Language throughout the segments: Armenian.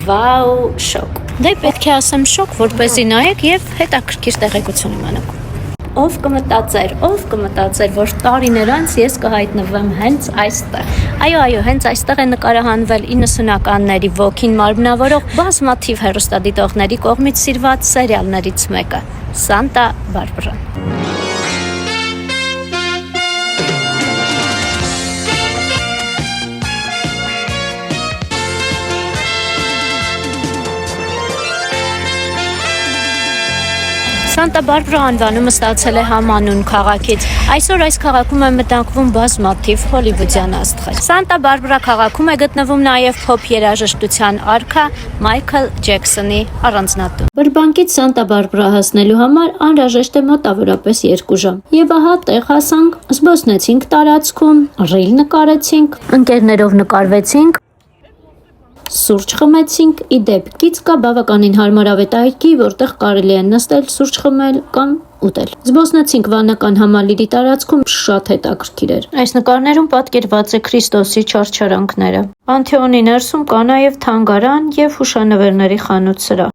Վաու, շոկ։ Դե պետք է ասեմ շոկ, որպեսզի նայեք եւ հետաքրքիր տեղեկություն իմանաք։ Ով կմտածեր, որ տարիներ անց ես կհայտնվեմ հենց այստեղ։ Այո, հենց այստեղ է նկարահանվել 90-ականների ոգին մարմնավորող բազմաթիվ հեռուստադիտողների կողմից սիրված սերիալներից մեկը՝ Սանտա Բարբարան։ Սանտա Բարբարա անվանումը ստացել է համանուն քաղաքից։ Այսօր այս քաղաքում է մտանգվում բազմաթիվ հոլիվուդյան աստղեր։ Սանտա Բարբարա քաղաքում է գտնվում նաև փոփ երաժշտության արքա Մայքլ Ջեքսոնի առանձնատուն։ Բրբանկից Սանտա Բարբարա հասնելու համար անհրաժեշտ է մոտավորապես 2 ժամ։ Եվ ահա տեղ հասանք, զբոսնեցինք տարածքում, ռիլ նկարեցինք, ընկերներով նկարվեցինք, սուրճ խմեցինք, իդեպ գից կա բավականին հարմարավետ այգի, որտեղ կարելի է նստել, սուրճ խմել կամ ուտել։ Զբոսնեցինք վանական համալիրի տարածքում, շատ հետաքրքիր էր։ Այս նկարներում պատկերված է Քրիստոսի չարչարանքները։ Պանթեոնի ներսում կա նաև թանգարան եւ հուշանվերների խանութ սրահ։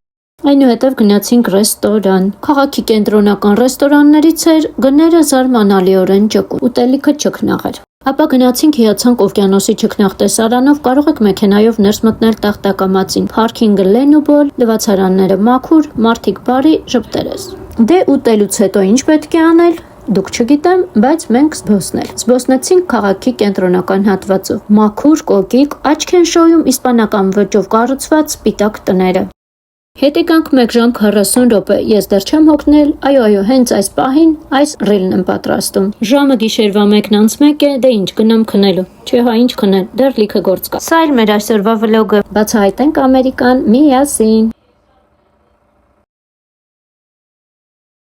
Այնուհետև գնացինք ռեստորան։ Քաղաքի կենտրոնական ռեստորաններից էր, գները զարմանալիորեն ճկուն, ուտելիքը ճգնաղ էր։ Ապա գնացինք հիացանք օվկիանոսի ճգնաղ տեսարանով, կարող եք մեքենայով ներս մտնել տախտակամածին, փարքինգը լենուբոլ, լվացարանները մաքուր, մարդիկ բարի, ժպտերես։ Դե ուտելուց հետո ինչ պետք է անել։ Դուք չգիտեմ, բայց մենք զբոսնեցինք քաղաքի կենտրոնական հատվածով։ Մաքուր, կոկիկ, աչք են շոյում իսպանական ոճով կառուցված սպիտակ տները։ Հետ եկանք 1 ժամ 40 րոպե, ես դեռ չեմ հոգնել, այո, հենց այս պահին այս ռիլն եմ պատրաստում։ Ժամը գիշերվա 1:01 է, դե ինչ գնամ քնելու։ Չէ, հա ինչ քնել, դեռ լիքը գործ կա։ Սա էր մեր այսօրվա վլոգը։ Բացահայտենք Ամերիկան միասին։